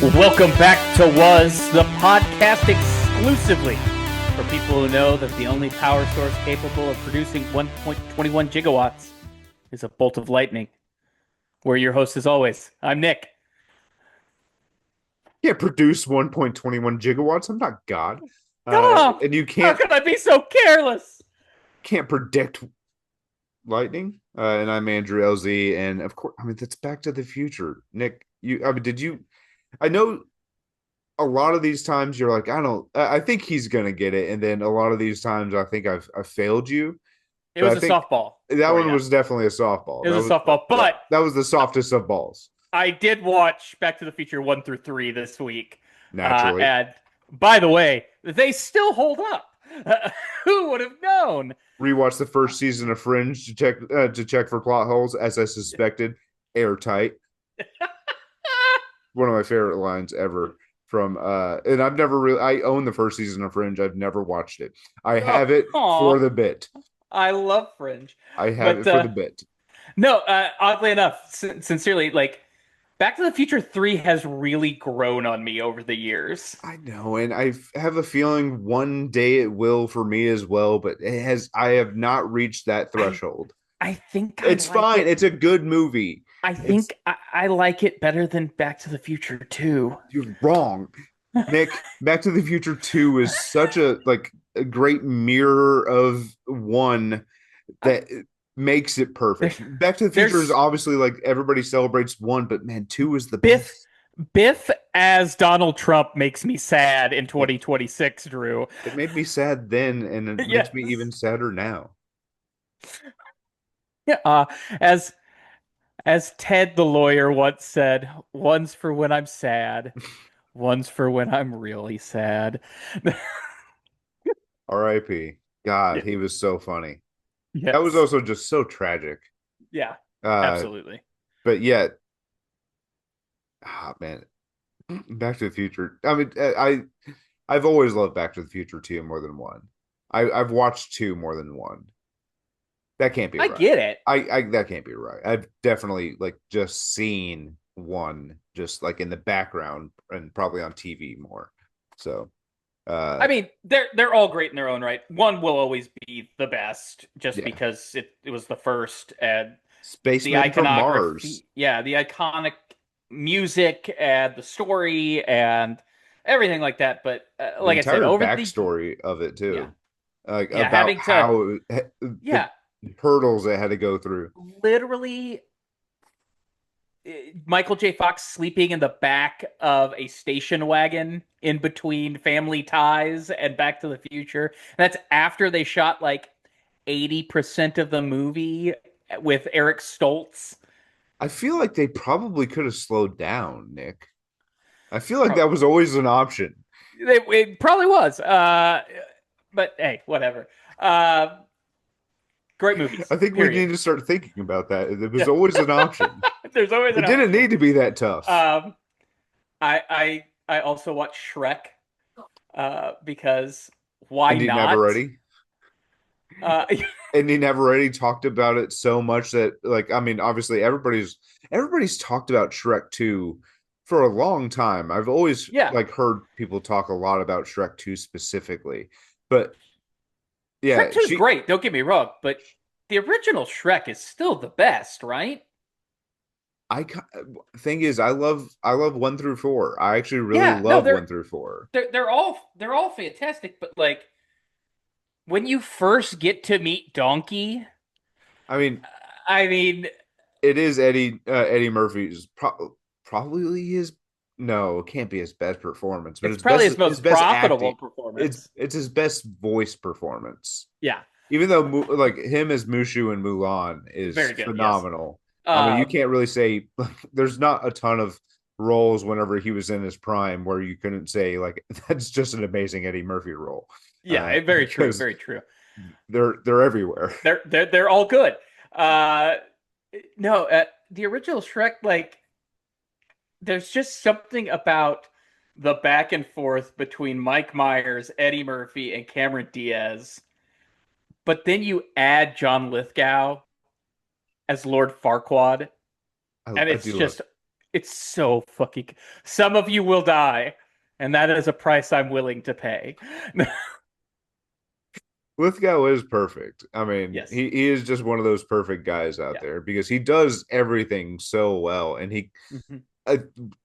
Welcome back to Was, the podcast exclusively for people who know that the only power source capable of producing 1.21 gigawatts is a bolt of lightning. We're your hosts as always. I'm Nick. Can't produce 1.21 gigawatts. I'm not God. Oh, And you how could I be so careless? can't predict lightning. And I'm Andrew LZ, and of course, I mean that's Back to the Future. Nick, I know a lot of these times you're like, I think he's gonna get it, and then a lot of these times I think I've failed you. It But was I a think softball that for one you. was definitely a softball. It was a softball, but That was the softest of balls, I did watch Back to the Future 1 through 3 this week. naturally. And by the way, they still hold up. Who would have known? Rewatched the first season of Fringe to check for plot holes, as I suspected. Airtight. One of my favorite lines ever from and I've never really I own the first season of Fringe. I've never watched it. I have it Aw, for the bit. I love Fringe. I have But it for the bit. no, oddly enough, sincerely, like Back to the Future 3 has really grown on me over the years. I know, and I have a feeling one day it will for me as well, but I have not reached that I threshold. I think I It's like fine. it. It's a good movie. I It's think I like it better than Back to the Future 2. You're wrong. Nick, Back to the Future 2 is such a great mirror of one that makes it There's, perfect. Back to the Future is there's obviously like everybody celebrates one, but man, 2 is the Biff best. Biff as Donald Trump makes me sad in It 2026, Drew. it made me sad then, and it makes me even Yes. sadder now. Yeah, as as Ted the lawyer once said, one's for when I'm sad, one's for when I'm really sad. R.I.P. God, he was so funny. That was Yes. also just so tragic. Yeah, Uh, absolutely. but yet, man, Back to the Future. I mean, I've always loved Back to the Future 2 more than one. I've watched 2 more than one. That can't be I right. get it. I that can't be right. I've definitely like just seen one just like in the background and probably on TV more. So I mean, they're all great in their own right. One will always be the best just yeah. because it was the first and the Spaceman from iconography, Mars. yeah, the iconic music and the story and everything like that. But The like I said, entire over the backstory of it yeah, too. Like yeah, about having to how the yeah, hurdles it had to go through. literally Michael J. Fox sleeping in the back of a station wagon in between Family Ties and Back to the Future. That's after they shot like 80% of the movie with Eric Stoltz. I feel like they probably could have slowed down, Nick. I feel like Pro- that was always an option. it probably was. But hey, whatever. Uh, Great movies, I think we period. need to start thinking about that. It was always an option. There's always It an didn't option. need to be that tough. I also watch Shrek because why And he never not? ready. Uh, And he never already talked about it so much that like I mean obviously everybody's talked about Shrek 2 for a long time. I've always yeah, like heard people talk a lot about Shrek 2 specifically. But yeah, Shrek 2 is great. Don't get me wrong, but the original Shrek is still the best, right? I thing is I love 1 through 4. I actually really Yeah, no, love 1 through 4. they're all fantastic, but like when you first get to meet Donkey, I mean, I mean, it is Eddie Murphy's probably his no, it can't be his best performance, but it's probably his his most best acting. profitable performance. It's his best voice performance. Yeah, Even though like him as Mushu and Mulan is very good. Yes. phenomenal. I mean, you Um, can't really say like there's not a ton of roles whenever he was in his prime where you couldn't say like that's just an amazing Eddie Murphy role. yeah, very true. Because Very true. they're everywhere. They're all good. Uh, no, the original Shrek, like, there's just something about the back and forth between Mike Myers, Eddie Murphy, and Cameron Diaz. But then you add John Lithgow as Lord Farquaad, and I it's do love just It's so fucking. Some of you will die, and that is a price I'm willing to pay. Lithgow is perfect. I mean, Yes. he is just one of those perfect guys out Yeah. there because he does everything so well. And Mhm. uh,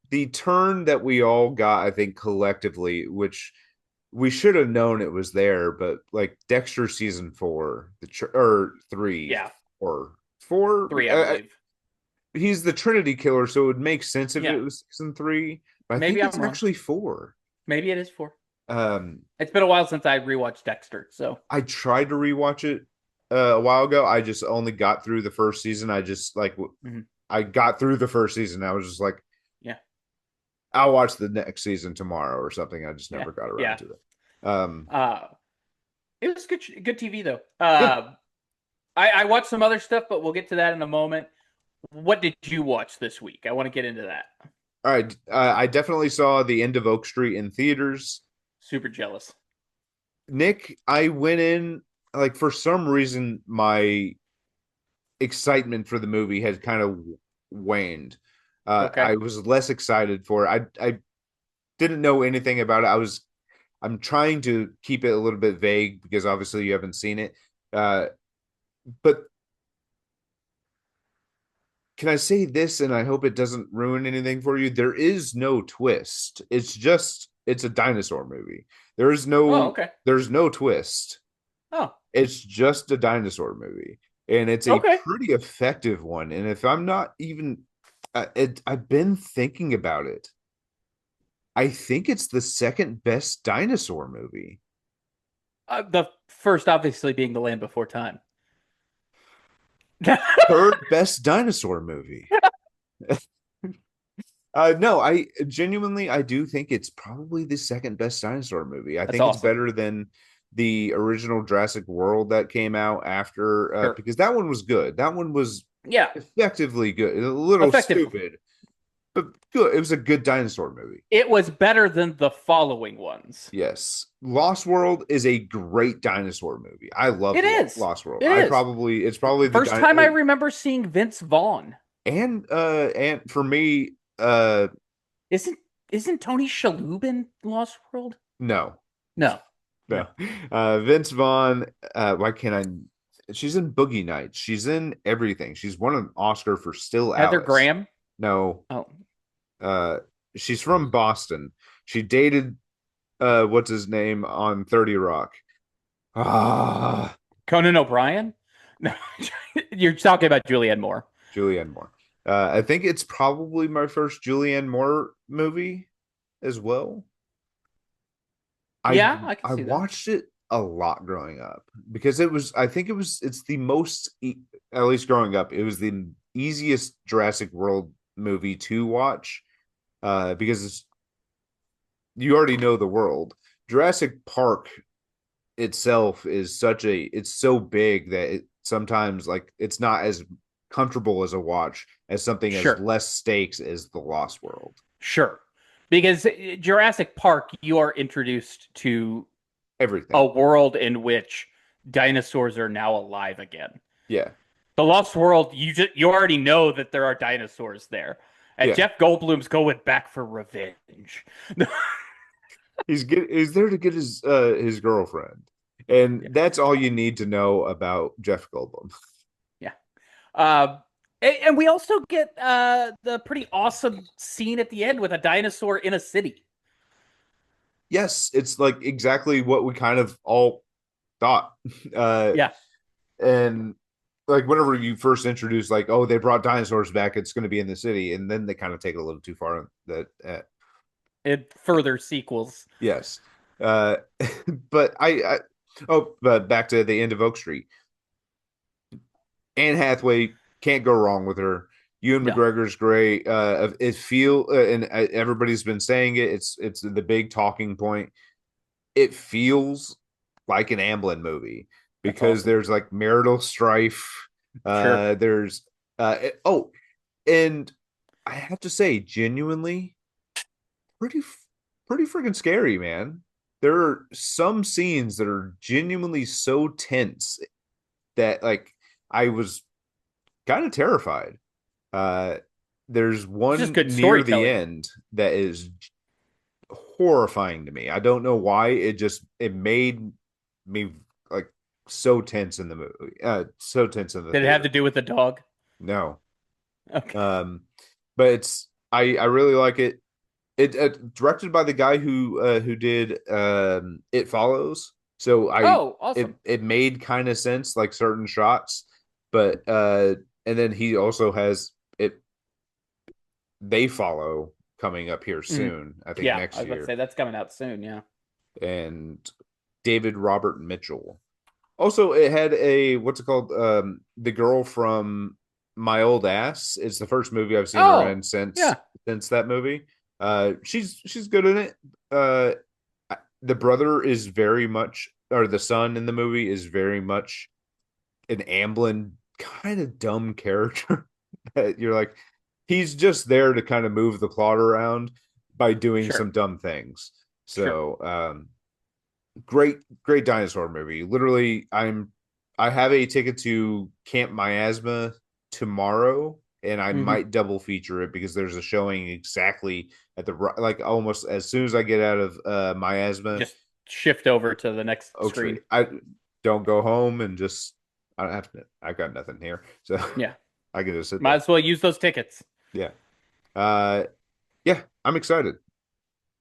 the turn that we all got, I think, collectively, which we should have known it was there, but like Dexter season four, or three, Yeah. or four, Three, I believe. he's the Trinity killer, so it would make sense if it Yeah. was season three. But I think Maybe it's I'm wrong. actually four. Maybe it is four. Um, It's been a while since I rewatched Dexter, so. I tried to rewatch it a while ago. I just only got through the first season. I just like Mhm. I got through the first season. I was just like, Yeah. I'll watch the next season tomorrow or something. I just Yeah. never got around Yeah. to it. Uh, it was good TV though. Good. I watched some other stuff, but we'll get to that in a moment. What did you watch this week? I want to get into that. All right. I definitely saw the end of Oak Street in theaters. Super jealous. Nick, I went in like for some reason my excitement for the movie had kind of waned. Okay. I was less excited for it. I didn't know anything about it. I'm trying to keep it a little bit vague because obviously you haven't seen it. Uh, but can I say this and I hope it doesn't ruin anything for you? There is no twist. It's a dinosaur movie. Oh, okay. There's no twist. Oh, It's just a dinosaur movie. And it's a okay. pretty effective one. And if I'm not even I've been thinking about it. I think it's the second best dinosaur movie. The first, obviously, being The Land Before Time. Third best dinosaur movie. No, I genuinely I do think it's probably the second best dinosaur movie. I That's think it's awesome. better than the original Jurassic World that came out after Sure. because that one was good. That one was Yeah, effectively good. A little effectively. stupid, but good. It was a good dinosaur movie. It was better than the following ones. Yes. Lost World is a great dinosaur movie. I love It is. Lost World. It I is. probably it's probably the First time I remember seeing Vince Vaughn. and for me Isn't isn't Tony Shalhoub in Lost World? no. No. No. No. Vince Vaughn, why can't I? She's in Boogie Nights. She's in everything. She's won an Oscar for Still Heather Alice. Graham? No. Oh. Uh, she's from Boston. She dated what's his name on 30 Rock. Ah, Conan O'Brien? No. You're talking about Julianne Moore. Julianne Moore. I think it's probably my first Julianne Moore movie as well. I Yeah, I can I see that. watched it a lot growing up because it was I think it's the most at least growing up it was the easiest Jurassic World movie to watch because you already know the world. Jurassic Park itself is it's so big that sometimes like it's not as comfortable as a watch as something as Sure. less stakes as the Lost World. Sure. Because Jurassic Park, you are introduced to a Everything. world in which dinosaurs are now alive again. Yeah. The Lost World, you already know that there are dinosaurs there. And Yeah. Jeff Goldblum's going back for revenge. He's there to get his girlfriend. And Yeah. that's all you need to know about Jeff Goldblum. Yeah. And we also get the pretty awesome scene at the end with a dinosaur in a city. Yes, it's like exactly what we kind of all thought. Uh Yeah. and like whenever you first introduce like, oh, they brought dinosaurs back, it's going to be in the city, and then they kind of take it a little too far. That And further sequels. yes, uh, but but back to the end of Oak Street. Anne Hathaway can't go wrong with her. Ewan No. McGregor's great. And everybody's been saying it. It's the big talking point. It feels like an Amblin movie That's because awesome. there's like marital strife. Sure. There's oh, and I have to say, genuinely, pretty pretty freaking scary, man. There are some scenes that are genuinely so tense that like I was kind of terrified. Uh, there's It's just one good near the storytelling. end that is horrifying to me. I don't know why. It made me like so tense in the movie. So tense in the Did it have theater. to do with the dog? No. Okay. Um, but I really like it. Directed by the guy who did It Follows. So Oh, awesome. it made kind of sense, like certain shots, but and then he also has it They Follow coming up here Hmm. soon, I think Yeah, I next was about to year, say that's coming out soon. Yeah. and David Robert Mitchell. Also, it had a what's it called? The girl from My Old Ass. It's the first movie I've seen her in Oh, since yeah. that movie. She's good in it. The brother is very much, or the son in the movie is very much an Amblin kind of dumb character that you're like, he's just there to kind of move the plot around by doing Sure. some dumb things. Sure. So, great dinosaur movie. Literally, I have a ticket to Camp Miasma tomorrow, and I Hmm. might double feature it because there's a showing exactly at the like almost as soon as I get out of Miasma. Just shift over to the next Oak Street. screen. I don't go home and just I don't have to. I got nothing here, so Yeah. I can just sit Might there. as well use those tickets. Yeah. Uh, yeah. I'm excited.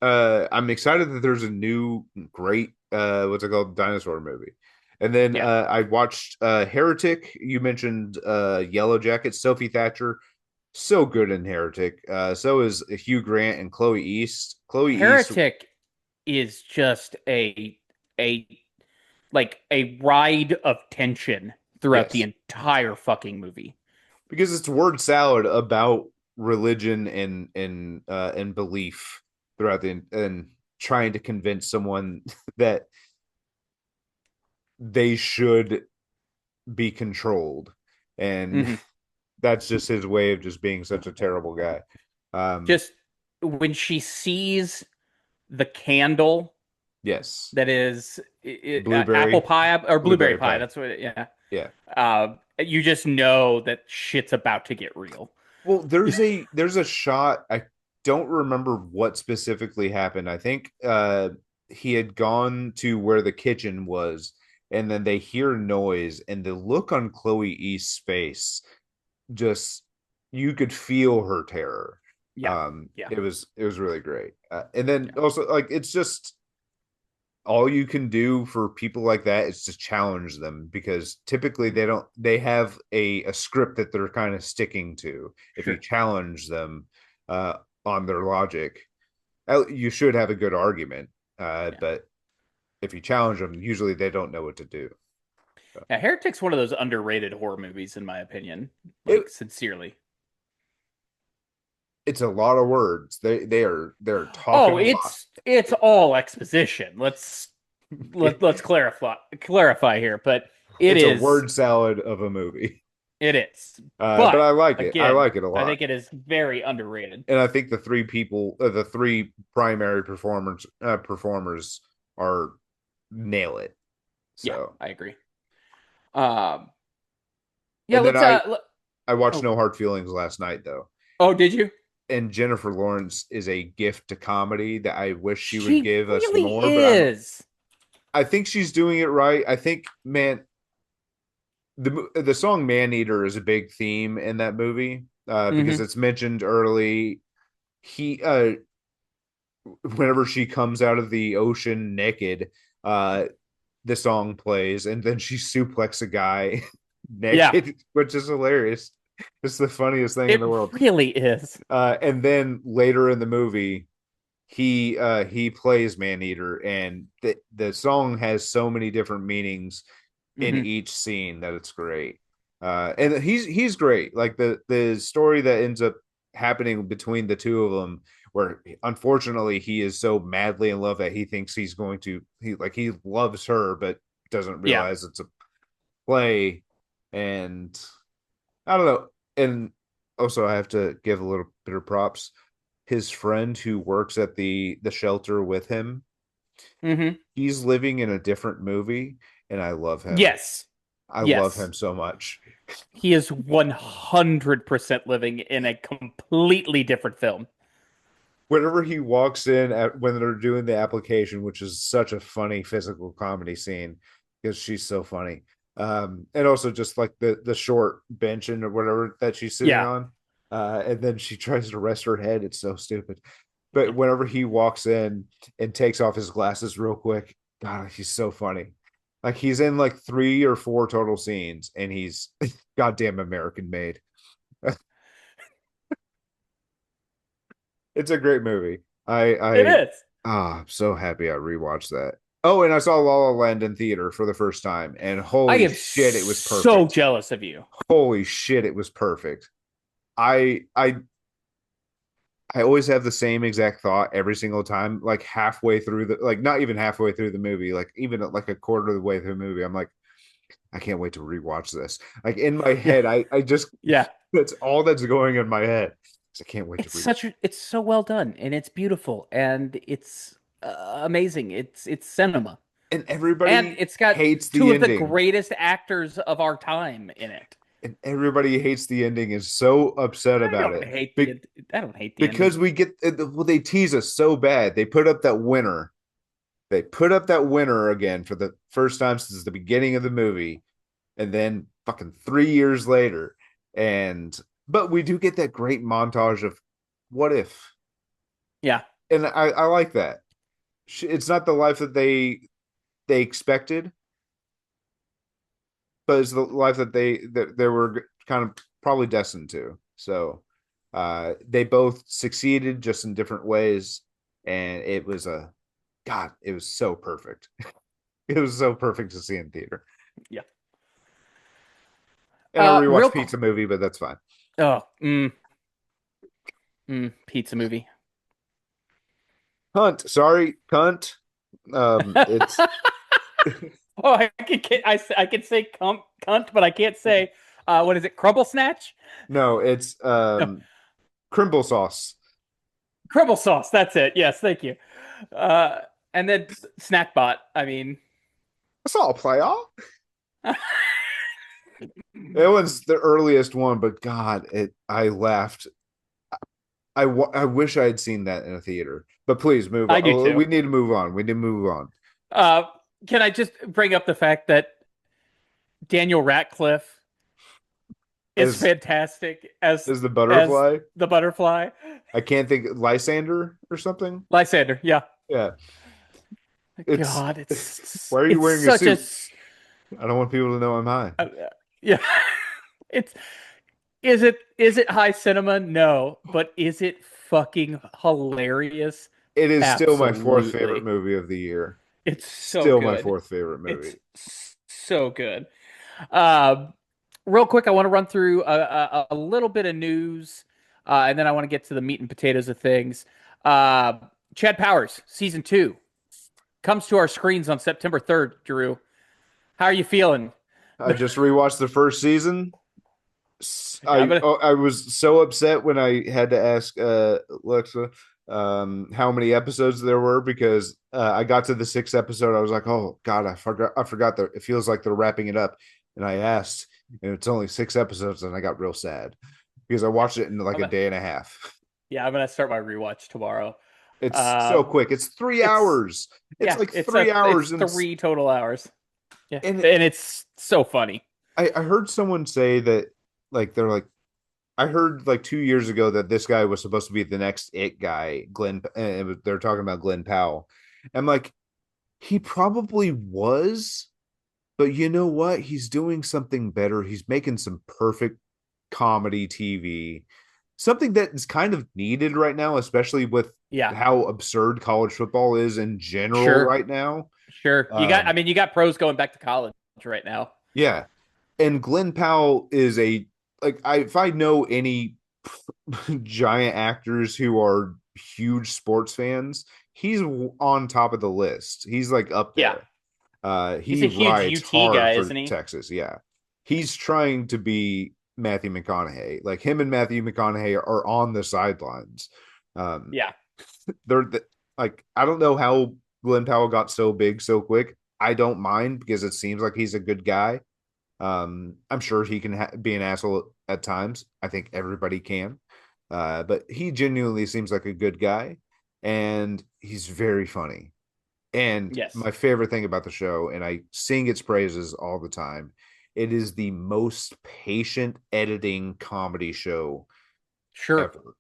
I'm excited that there's a new great what's it called dinosaur movie. And then Yeah. I watched Heretic. You mentioned Yellow Jacket, Sophie Thatcher, so good in Heretic. So is Hugh Grant and Chloe East. Chloe East, Heretic is just a like a ride of tension throughout the yes, entire fucking movie. because it's word salad about religion and belief throughout the and trying to convince someone that they should be controlled, and Hmm. that's just his way of just being such a terrible guy. Um, Just when she sees the candle yes, that is apple blueberry, pie or blueberry blueberry pie, pie. that's what yeah. Yeah. You just know that shit's about to get real. Well, there's a shot. I don't remember what specifically happened. I think he had gone to where the kitchen was, and then they hear noise, and the look on Chloe East's face, just you could feel her terror. Yeah. Yeah. It was really great. And then Yeah. also like it's just all you can do for people like that is to challenge them because typically they have a script that they're kind of sticking to. If you Sure. challenge them uh on their logic, you should have a good argument. Yeah. But if you challenge them, usually they don't know what to do. So, Yeah, Heretic's one of those underrated horror movies, in my opinion. it Like, sincerely. it's a lot of words. They're talking Oh, a lot. it's all exposition. Let's clarify here, but it It's a is word salad of a movie. it is. But But I like it. I again, like it a I lot. think it is very underrated. And I think the three primary performers are nail it. Yeah, So, I agree. Um, yeah, and then let's I watched oh No Hard Feelings last night though, oh, did you? and Jennifer Lawrence is a gift to comedy that I wish she would She give us really more. But is. I think she's doing it right. I think man, the song "Man Eater" is a big theme in that movie because Hmm. it's mentioned early. He whenever she comes out of the ocean naked, uh the song plays and then she suplexes a guy Yeah, naked, which is hilarious. It's the funniest thing in it the world. really is. And then later in the movie, he plays Maneater, and the song has so many different meanings in Hmm. each scene that it's great. And he's great. Like the story that ends up happening between the two of them, where unfortunately he is so madly in love that he thinks he's going to he loves her but doesn't Yeah. realize it's a play. And I don't know. And also I have to give a little bit of props. His friend who works at the shelter with him, Hmm. he's living in a different movie, and I love him. Yes. I love Yes. him so much. He is 100% living in a completely different film. Whenever he walks in at when they're doing the application, which is such a funny physical comedy scene because she's so funny. And also just like the short bench and or whatever that she's sitting Yeah. on. And then she tries to rest her head. It's so stupid. But whenever he walks in and takes off his glasses real quick, God, he's so funny. Like he's in like 3 or 4 total scenes, and he's goddamn American made. It's a great movie. It I is. I'm so happy I rewatched that. Oh, and I saw La La Land in theater for the first time, and I holy am shit, it was so perfect. jealous of you. Holy shit, it was perfect. I I I always have the same exact thought every single time, like halfway through the like not even halfway through the movie, like even like a quarter of the way through the movie. I'm like, I can't wait to rewatch this. Like in my Yeah. head, I just Yeah. that's all that's going in my head. I can't wait to It's re such a, it's so well done and it's beautiful and it's amazing. It's cinema. and And everybody it's got hates two the of the ending. greatest actors of our time in it. And everybody hates the ending, is so upset I about don't it hate Be- I don't hate the ending. because we get well, they tease us so bad. They put up that winner. They put up that winner again for the first time since the beginning of the movie, and then fucking 3 years later, and but we do get that great montage of what if, Yeah. and I like that. It's not the life that they expected, but it's the life that they were kind of probably destined to. So they both succeeded just in different ways, and it was a God. It was so perfect. It was so perfect to see in theater. Yeah. And I Real rewatched quick. Pizza Movie, but that's fine. Oh, pizza movie. Hunt, sorry, cunt. It's Oh, I can say cunt, but I can't say what is it? Crumble snatch? no, it's No, crimble sauce. crumble sauce. That's it. Yes, thank you. Uh, and then Snackbot. I mean, That's all player. It was the earliest one, but God, it I laughed. I wish I had seen that in a theater. But please move on. I do Oh, too. we need to move on. We need to move on. Uh, can I just bring up the fact that Daniel Radcliffe is As fantastic as the as butterfly, the butterfly? I can't think Lysander or something. Lysander. Yeah. Yeah, it's God, why are you it's wearing a such a suit? I don't want people to know I'm high. yeah. It's is it high cinema? No, but is it fucking hilarious? It is still my fourth favorite Absolutely. movie of the year. It's so Still my good. fourth favorite It's movie. so good. Um, Real quick, I want to run through a little bit of news, and then I want to get to the meat and potatoes of things. Uh, Chad Powers, season 2, comes to our screens on September 3rd. Drew, how are you feeling? I just rewatched the first season. I'm gonna. I was so upset when I had to ask Alexa how many episodes there were because I got to the 6th episode. I was like, oh God, I forgot that it feels like they're wrapping it up. And I asked, and it's only 6 episodes, and I got real sad because I watched it in like I'm a gonna day and a half. yeah, I'm gonna start my rewatch tomorrow. It's so Uh, quick. It's three it's hours. It's yeah, like it's 3 hours, and 3 total hours. Yeah, and and it's so funny. I heard someone say that like they're like I heard like 2 years ago that this guy was supposed to be the next it guy, Glenn. They're talking about Glenn Powell. I'm like, he probably was, but you know what? He's doing something better. He's making some perfect comedy TV, something that is kind of needed right now, especially with Yeah, how absurd college football is in general sure, right now. sure. I Um, mean, you got pros going back to college right now. yeah, and Glenn Powell is a like if I know any giant actors who are huge sports fans, he's on top of the list. He's like up Yeah, there. he's He a huge rides UT hard guy, for isn't he? Texas. Yeah, he's trying to be Matthew McConaughey. Like him and Matthew McConaughey are on the sidelines. Um, Yeah, they're like I don't know how Glenn Powell got so big so quick. I don't mind because it seems like he's a good guy. I'm sure he can be an asshole at times. I think everybody can. But he genuinely seems like a good guy, and he's very funny. And Yes. my favorite thing about the show, and I sing its praises all the time, it is the most patient editing comedy show Sure. ever.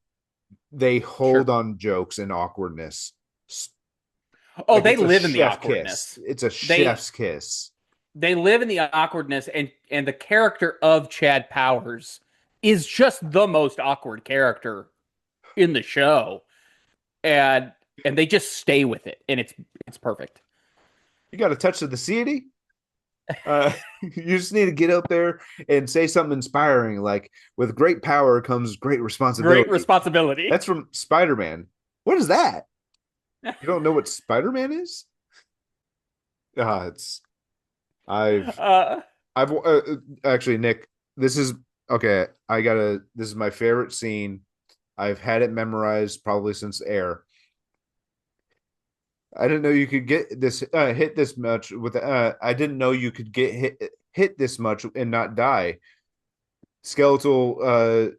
They hold Sure. on jokes and awkwardness. Oh, Like they it's a live in the chef kiss. awkwardness. It's a They chef's kiss. they live in the awkwardness, and the character of Chad Powers is just the most awkward character in the show. And they just stay with it, and it's perfect. You got a touch of the city. You just need to get up there and say something inspiring, like "With great power comes great Great responsibility." responsibility. That's from Spider-Man. What is that? You don't know what Spider-Man is? It's I've uh I've actually Nick. This is okay. I gotta. This is my favorite scene. I've had it memorized probably since Air. I didn't know you could get this hit this much with. I didn't know you could get hit this much and not die. Skeletal.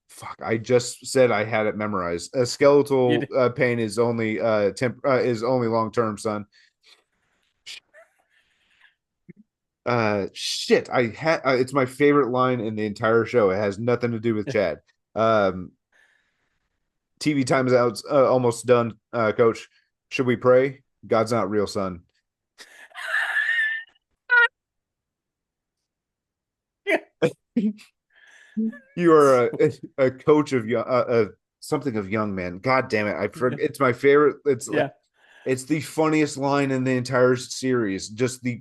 Fuck. I just said I had it memorized. A skeletal pain is only long term, son. Shit. I had. It's my favorite line in the entire show. It has nothing to do with Chad. Um, TV time's out. Almost done. Coach, should we pray? God's not real, son. You are a coach of young, something of young man. God damn it! I forget. It's my favorite. It's like yeah. it's the funniest line in the entire series. Just the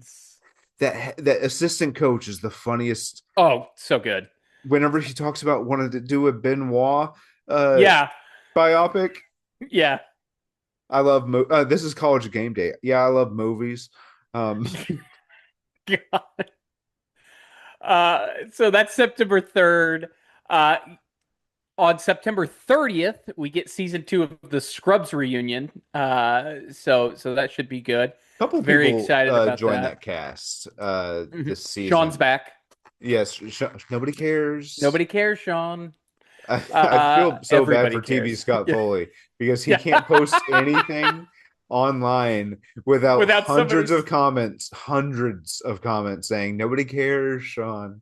that assistant coach is the funniest. Oh, so good. Whenever he talks about wanting to do a Benoit uh, Yeah. biopic, Yeah. I love. This is College Game Day. Yeah, I love movies. Um, So that's September 3rd. Uh, on September 30th, we get season 2 of the Scrubs reunion. So that should be good. couple Very people excited about joined that. that cast this Sean's season. back. Yes, nobody cares. Nobody cares, Sean. I feel so bad Everybody for TV cares. Scott Foley because he Yeah. can't post anything online without Without somebody. hundreds of comments saying nobody cares, Sean.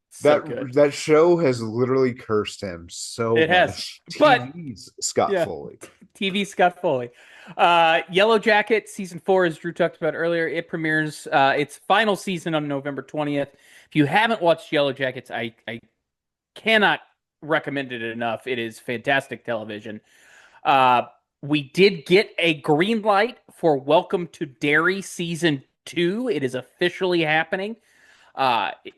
So That good. that show has literally cursed him so It has. much. But TV's Scott yeah, Foley. TV Scott Foley. Yellow Jacket season 4, as Drew talked about earlier, it premieres its final season on November 20th. If you haven't watched Yellow Jackets, I cannot recommend it enough. It is fantastic television. Uh, we did get a green light for Welcome to Derry season 2. It is officially happening.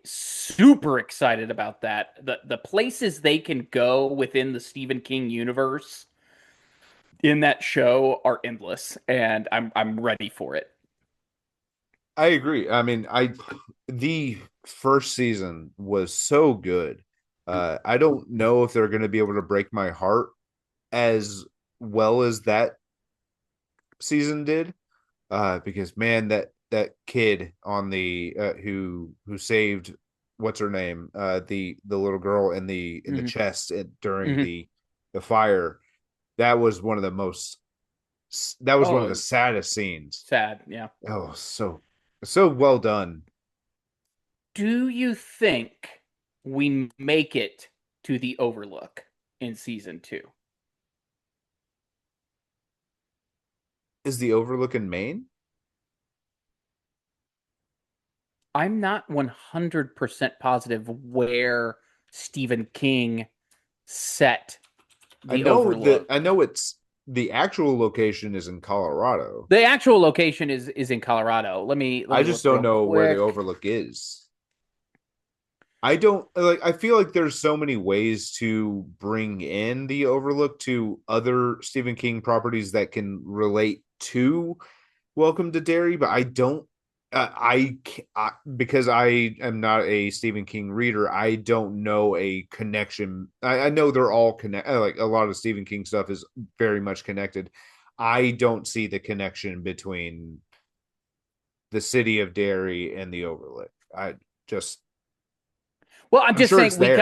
Super excited about that. The places they can go within the Stephen King universe in that show are endless, and I'm ready for it. I agree. I mean, I the first season was so good. I don't know if they're going to be able to break my heart as well as that season did. Because man, that kid on the who saved what's her name, the little girl in the Hmm. chest during Hmm. the fire, that was one of the most that was one of the Oh, saddest scenes. sad. Yeah. Oh, so well done. Do you think we make it to the Overlook in season 2? Is the Overlook in Maine? I'm not 100% positive where Stephen King set the Overlook. I know it's the actual location is in Colorado. The actual location is in Colorado. Let I me just look don't real know where the quick. Overlook is. I don't like I feel like there's so many ways to bring in the Overlook to other Stephen King properties that can relate to Welcome to Derry, but I don't because I am not a Stephen King reader, I don't know a connection. I know they're all connect like a lot of Stephen King stuff is very much connected. I don't see the connection between the city of Derry and the Overlook. I just, Well, I'm I'm just sure saying it's there.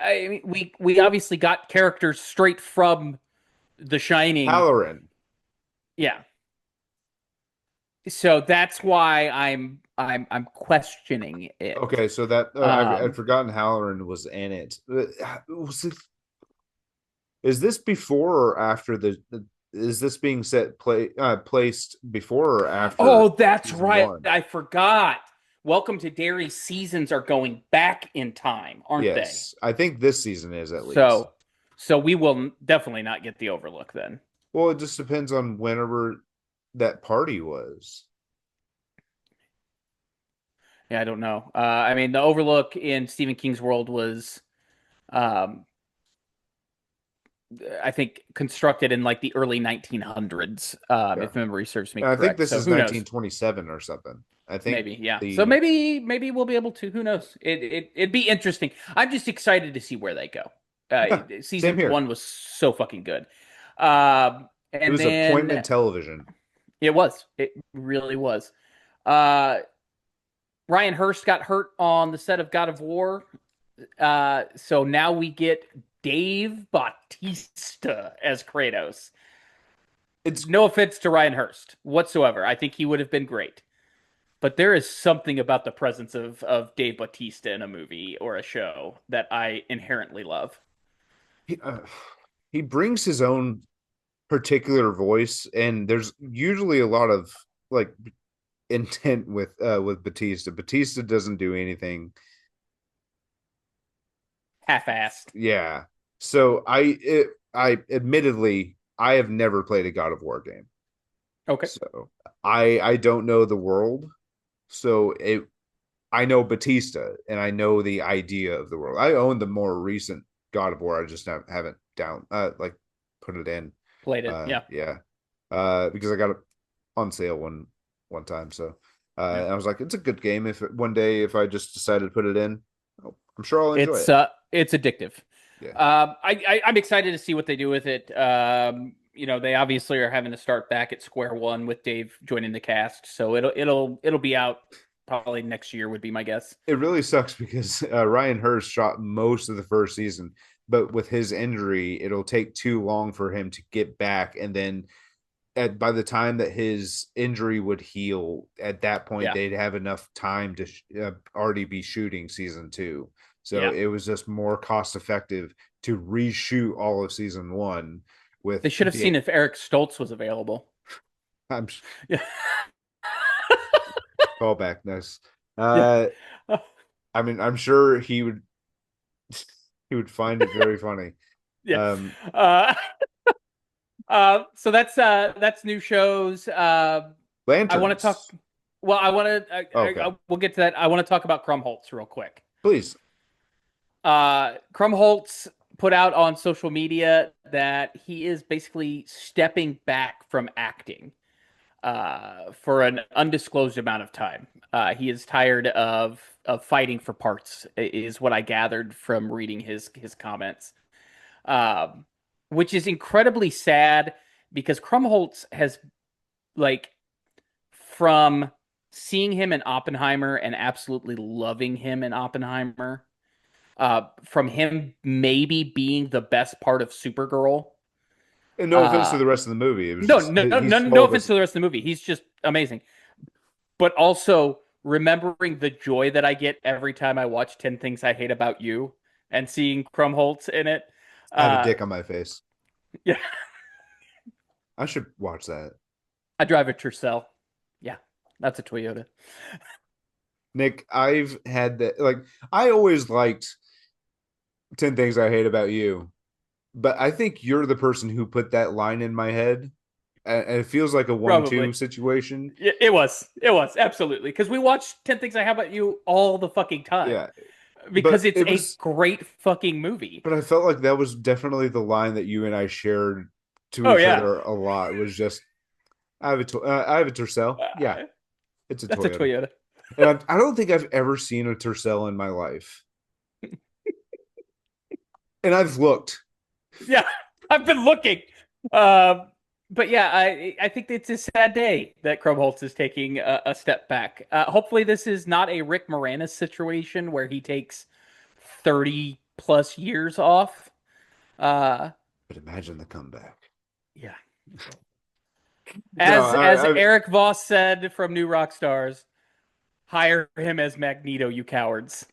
I mean, we obviously got characters straight from The Shining. Halloran. Yeah. So that's why I'm questioning it. Okay, so that I'd Um, forgotten Halloran was in it. Was it? Is this before or after is this being placed before or after oh, that's season right. one? I forgot. Welcome to Derry seasons are going back in time, aren't they? Yes, I think this season is at least. So so we will definitely not get the Overlook then. Well, it just depends on whenever that party was. Yeah, I don't know. I mean, the Overlook in Stephen King's world was um I think constructed in like the early 1900s, Yeah. if memory serves me And I think correct. this So is who knows? 1927 or something. I think Maybe, yeah. So the maybe we'll be able to. Who knows? It'd be interesting. I'm just excited to see where they go. yeah, Season same here. one was so fucking good. It And was then appointment television. it was. It really was. Uh, Ryan Hurst got hurt on the set of God of War. So now we get Dave Bautista as Kratos. It's No offense to Ryan Hurst whatsoever. I think he would have been great. But there is something about the presence of Dave Bautista in a movie or a show that I inherently love. he, uh, he brings his own particular voice, and there's usually a lot of like intent with Batista. Batista doesn't do anything. Half-assed. Yeah. So I admittedly I have never played a God of War game. Okay. So I don't know the world. So it I know Batista and I know the idea of the world. I own the more recent God of War. I just haven't down like put it in. Played it. Yeah. Yeah. Because I got it on sale one time. So Yeah. I was like, it's a good game. If one day if I just decided to put it in, I'm sure I'll enjoy it. It's addictive. Yeah. I'm excited to see what they do with it. They obviously are having to start back at square one with Dave joining the cast, so it'll be out probably next year would be my guess. It really sucks because Ryan Hurst shot most of the first season, but with his injury, it'll take too long for him to get back. And then by the time that his injury would heal, at that point, Yeah. they'd have enough time to already be shooting season two. So Yeah. it was just more cost effective to reshoot all of season one with They should have seen if Eric Stoltz was available. I'm Yeah. callback nice. Yeah. I mean, I'm sure he would find it very funny. Yeah. Um, Uh, so that's new shows. I want to talk. Lanterns. Well, I want to. Okay, we'll get to that. I want to talk about Krumholtz real quick. please. Krumholtz put out on social media that he is basically stepping back from acting for an undisclosed amount of time. He is tired of fighting for parts, is what I gathered from reading his comments, um, which is incredibly sad because Krumholtz has like from seeing him in Oppenheimer and absolutely loving him in Oppenheimer, from him maybe being the best part of Supergirl. And no offense to Uh, the rest of the movie. It was no, just no, no, he no stole offense this. to the rest of the movie. He's just amazing. But also remembering the joy that I get every time I watch 10 Things I Hate About You and seeing Krumholtz in it. I have a Uh, dick on my face. yeah, I should watch that. I drive a Tercel. Yeah, that's a Toyota. Nick, I've had that. Like, I always liked 10 Things I Hate About You, but I think you're the person who put that line in my head. And it feels like a 1-2 Probably. situation. It was. It was. Absolutely. Because we watch 10 Things I Have About You all the fucking time. Yeah. Because But it's it a was, great fucking movie. but I felt like that was definitely the line that you and I shared to Oh, each yeah. other a lot. It was just, I have a Tercel. Yeah, Uh, it's a that's a Toyota. Toyota. And I don't think I've ever seen a Tercel in my life. And I've looked. Yeah. I've been looking. Um, but yeah, I think it's a sad day that Krumholtz is taking a step back. Hopefully, this is not a Rick Moranis situation where he takes 30 plus years off. Uh, But imagine the comeback. yeah. No, As Eric Voss said from New Rock Stars, hire him as Magneto, you cowards.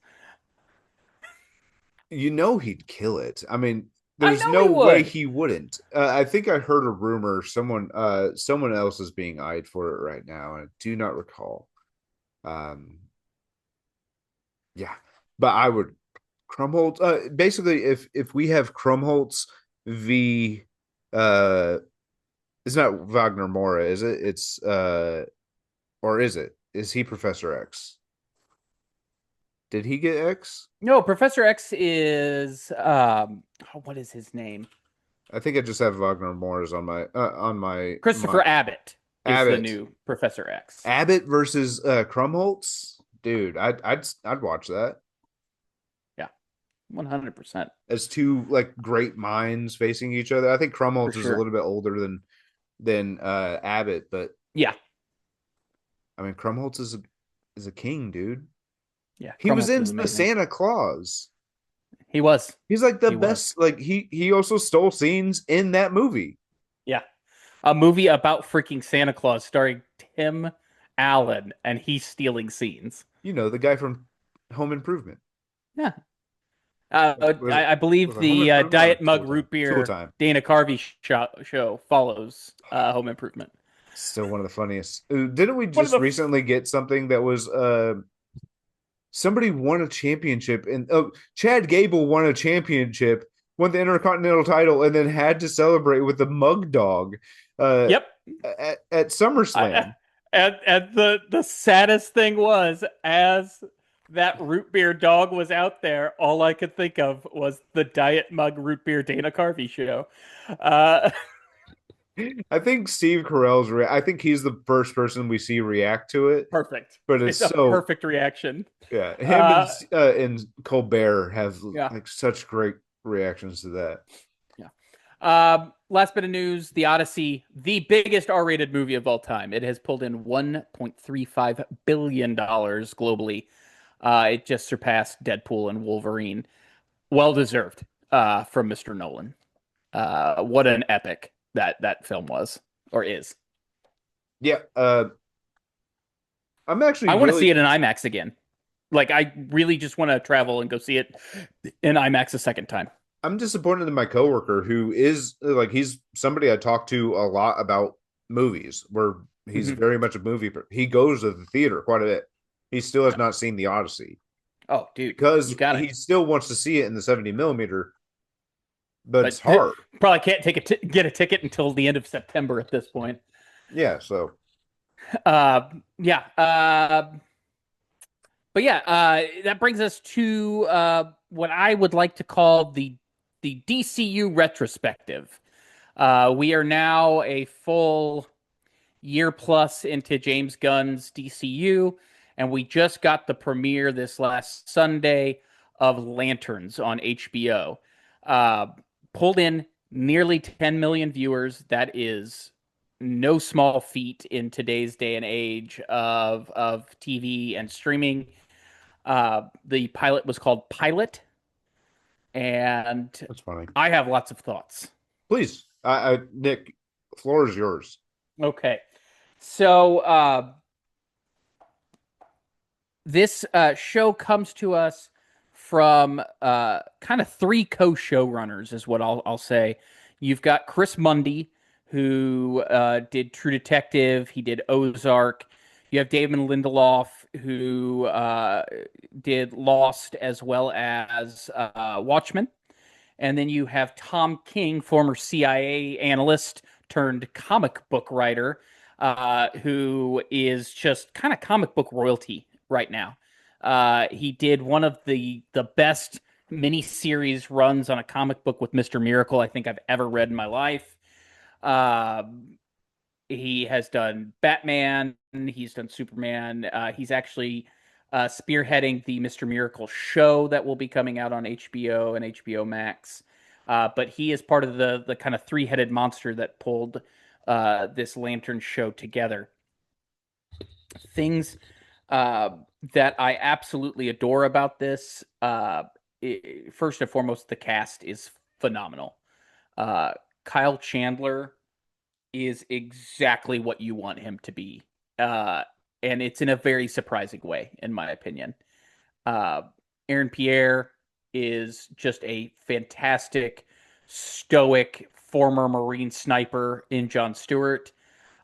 you know he'd kill it. I mean, I there's know no he way would. he wouldn't. I think I heard a rumor someone else is being eyed for it right now, and I do not recall. Um, yeah, but I would Krumholtz. Basically, if we have Krumholtz v. Uh, it's not Wagner Mora, is it? It's or is it? Is he Professor X? Did he get X? No, Professor X is what is his name? I think I just have Wagner Mora's on my Christopher mind. Abbott is the Abbott. new Professor X. Abbott versus Krumholtz. Dude, I'd watch that. Yeah, 100% As two like great minds facing each other. I think for Krumholtz is a sure. little bit older than Abbott, but Yeah, I mean Krumholtz is a king, dude. yeah, He was Krumholtz in is the amazing. Santa Claus. He was. He's like the He was. best. Like he also stole scenes in that movie. Yeah. A movie about freaking Santa Claus starring Tim Allen and he's stealing scenes. You know, the guy from Home Improvement. Yeah. Was I believe was it Home the Improvement or Diet Mug Tool Time? Root Tool Beer Time. Dana Carvey show follows Home Improvement. Still one of the funniest. Didn't we One of just the recently get something that was somebody won a championship and Chad Gable won a championship, won the Intercontinental title, and then had to celebrate with the mug dog uh Yep. at I, SummerSlam. and the saddest thing was as that root beer dog was out there, all I could think of was the Diet Mug Root Beer Dana Carvey show. Uh, I think Steve Carell's I think he's the first person we see react to it, perfect. but it's It's a so perfect reaction. yeah, him Uh, and Colbert have yeah. like such great reactions to that. Yeah. Last bit of news: The Odyssey, the biggest R-rated movie of all time. It has pulled in $1.35 billion globally. It just surpassed Deadpool and Wolverine. Well deserved from Mr. Nolan. What an epic that film was or is. Yeah, I'm actually I want to see really it in IMAX again. Like I really just want to travel and go see it in IMAX a second time. I'm disappointed in my coworker who is like he's somebody I talk to a lot about movies where he's Mhm. very much a movie he goes to the theater quite a bit. He still has Yeah. not seen the Odyssey Oh, dude, you because got it. he still wants to see it in the 70 millimeter, but it's But hard. probably can't get a ticket until the end of September at this point. Yeah, so Yeah. But yeah, that brings us to what I would like to call the DCU retrospective. We are now a full year plus into James Gunn's DCU, and we just got the premiere this last Sunday of Lanterns on HBO. Uh, Pulled in nearly 10 million viewers. That is no small feat in today's day and age of TV and streaming. The pilot was called Pilot, and that's funny. I have lots of thoughts. Please, Nick, floor is yours. Okay. So, this show comes to us from kind of three co-showrunners, is what I'll say. You've got Chris Mundy, who did True Detective. He did Ozark. You have David Lindelof, who did Lost as well as Watchmen. And then you have Tom King, former CIA analyst turned comic book writer, who is just kind of comic book royalty right now. He did one of the best miniseries runs on a comic book with Mr. Miracle I think I've ever read in my life. Uh, he has done Batman. He's done Superman. He's actually spearheading the Mr. Miracle show that will be coming out on HBO and HBO Max. But he is part of the kind of three-headed monster that pulled this lantern show together. Things uh, that I absolutely adore about this, first and foremost, the cast is phenomenal. Uh, Kyle Chandler is exactly what you want him to be. Uh, and it's in a very surprising way, in my opinion. Uh, Aaron Pierre is just a fantastic, stoic former Marine sniper in Jon Stewart.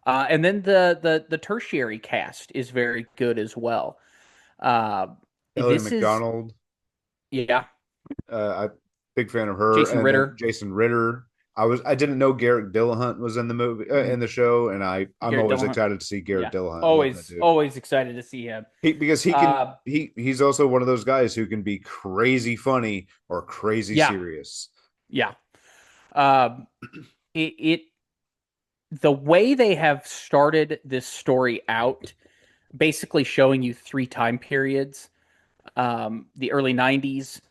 And then the tertiary cast is very good as well. Uh, Ellie this is McDonald. yeah, I big fan of her, Jason and then Ritter. Jason Ritter. I didn't know Garrett Dillahunt was in the movie Mhm. in the show, and I'm Garrett always Dillahunt. excited to see Garrett Yeah, Dillahunt. I love that always dude. always excited to see him. Because he can Uh, he's also one of those guys who can be crazy funny or crazy yeah, serious. yeah. Um, it the way they have started this story out, basically showing you three time periods: the early '90s,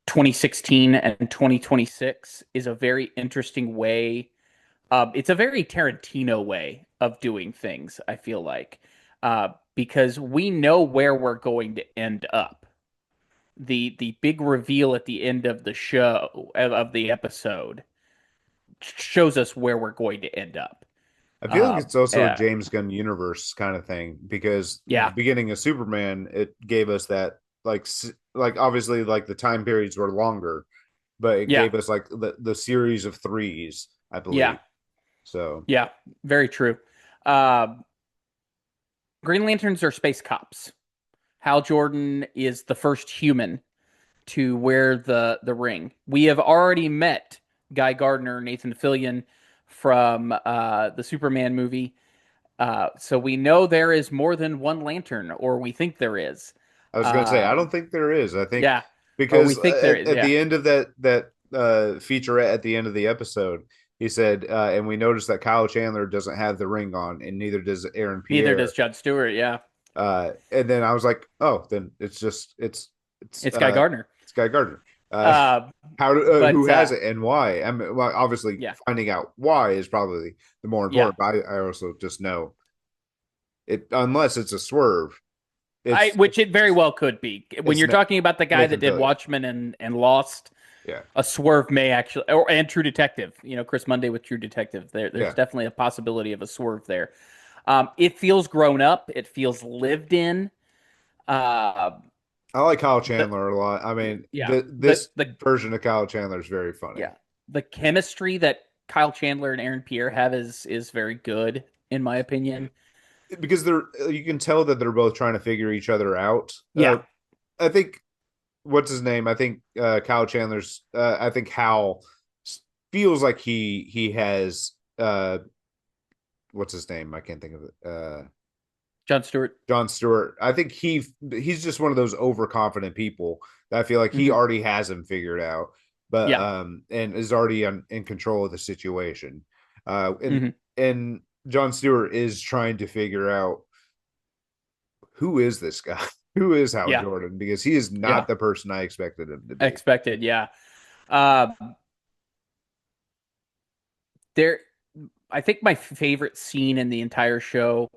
2016, and 2026, is a very interesting way. It's a very Tarantino way of doing things, I feel like, because we know where we're going to end up. The big reveal at the end of the show of the episode shows us where we're going to end up. I feel like Uh, it's also a uh, James Gunn universe kind of thing because the yeah, beginning of Superman, it gave us that like obviously like the time periods were longer, but it yeah, gave us like the series of threes, I yeah, believe. So yeah. Very true. Uh, Green Lanterns are space cops. Hal Jordan is the first human to wear the ring. We have already met Guy Gardner, Nathan Fillion from the Superman movie. So we know there is more than one lantern, or we think there is. I was gonna say I don't Um, think there is. I think yeah, or we because think there is. at Yeah, the end of that featurette at the end of the episode, he said, and we noticed that Kyle Chandler doesn't have the ring on, and neither does Aaron neither does Pierre. Jon Stewart. Yeah, And then I was like, oh, then it's it's Guy Gardner. it's Guy Gardner. Uh, Uh, who but has it and why? I mean, well, obviously yeah, finding out why is probably the more yeah. important. But I also just know it unless it's a swerve. Which it very well could be. When It's you're talking about the guy that Nathan did Fillion. Watchmen and Lost, Yeah, a swerve may actually, and True Detective. Chris Monday with True Detective. There's yeah. definitely a possibility of a swerve there. It feels grown up. It feels lived in. Uh, I like Kyle the Chandler a lot. I mean, yeah this version of Kyle Chandler is very funny yeah the chemistry that Kyle Chandler and Aaron Pierre have is very good in my opinion. because they're you can tell that they're both trying to figure each other out. Yeah, I think what's his name? I think Kyle Chandler's. I think Hal feels like he has what's his name? I can't think of it. Jon Stewart. Jon Stewart. I think he's just one of those overconfident people that I feel like he Hmm. already has him figured out, but Yeah. and is already in control of the situation. Uh, and Hmm. and Jon Stewart is trying to figure out who is this guy, who is Hal Yeah. Jordan, because he is Yeah. not the person I expected him to be. Expected. Yeah. Uh, there. I think my favorite scene in the entire show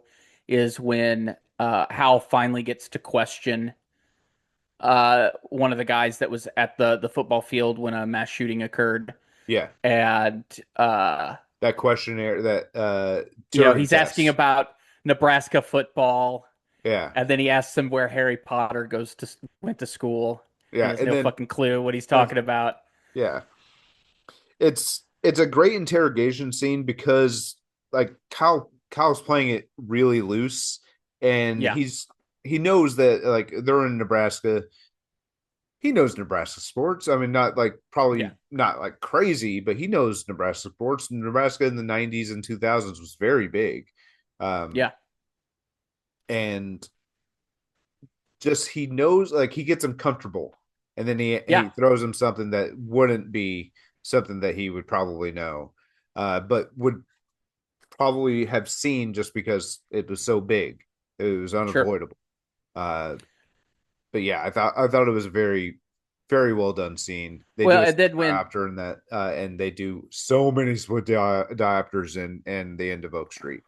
is when Hal finally gets to question one of the guys that was at the football field when a mass shooting occurred, Yeah, and that questionnaire, that Turing he's asking test. about Nebraska football, Yeah, and then he asks him where Harry Potter went to school, and yeah, has and no then fucking clue what he's uh, talking about. yeah, it's a great interrogation scene because like Kyle's playing it really loose, and Yeah. he knows that like they're in Nebraska. He knows Nebraska sports. I mean, not like Yeah. probably not like crazy, but he knows Nebraska sports. Nebraska in the 90s and 2000s was very big. Um, Yeah. and just he knows like he gets him comfortable, and then he Yeah. throws him something that wouldn't be something that he would probably know, but would probably have seen just because it was so big. It was Sure. unavoidable. Uh, but yeah, I thought it was very very well done scene. They Well, do a and split then when diopter in that, and they do so many split diopters in the end of Oak Street.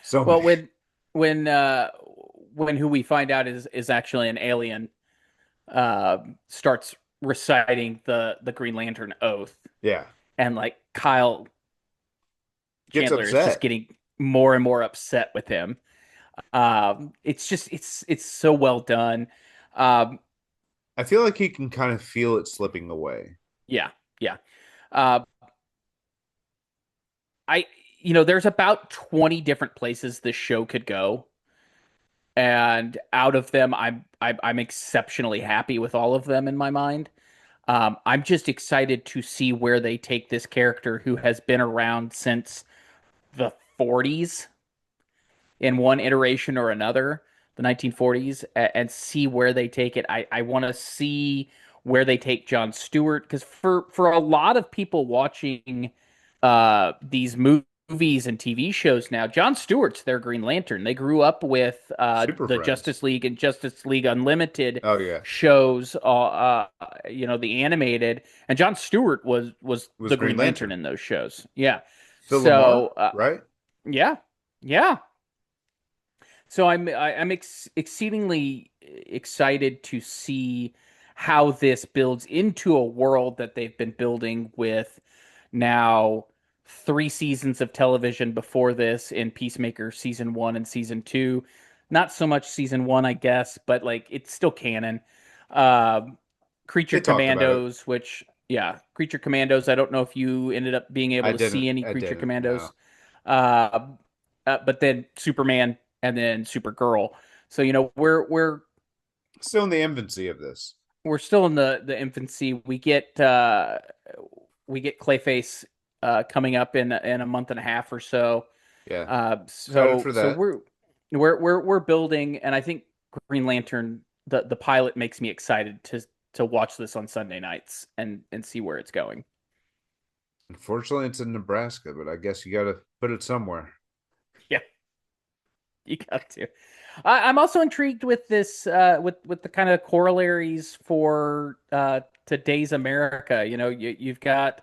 So well many. when uh when who we find out is actually an alien starts reciting the Green Lantern oath, Yeah, and like Kyle gets Chandler is just upset. getting more and more upset with him. It's just it's so well done. Um, I feel like he can kind of feel it slipping away. yeah, yeah. Uh, I there's about 20 different places this show could go, and out of them, I'm exceptionally happy with all of them in my mind. I'm just excited to see where they take this character who has been around since the 40s in one iteration or another, the 1940s, and see where they take it. I want to see where they take John Stewart, because for a lot of people watching these movies and TV shows now, John Stewart's their Green Lantern. They grew up with Super the Friends. Justice League and Justice League Unlimited Oh yeah, shows, the animated, and John Stewart was was the Green Green Lantern Lantern. in those shows. Yeah. Phil Lamar, So, right? yeah. Yeah. So I'm exceedingly excited to see how this builds into a world that they've been building with now 3 seasons of television before this in Peacemaker season 1 and season 2. Not so much season 1, I guess, but like it's still canon. Um, Creature They talked about it. Commandos, which yeah, Creature Commandos. I don't know if you ended up being able I to see didn't. any I Creature didn't. No. Commandos. Uh, but then Superman and then Supergirl. So Still in the infancy of this. we're still in the infancy. We get Clayface coming up in a month and a half or so. Yeah. Excited So for so that. we're building, and I think Green Lantern the pilot makes me excited to watch this on Sunday nights and see where it's going. Unfortunately, it's in Nebraska, but I guess you got to put it somewhere. Yeah, you got to. I'm also intrigued with this, with the kind of corollaries for today's America. You've got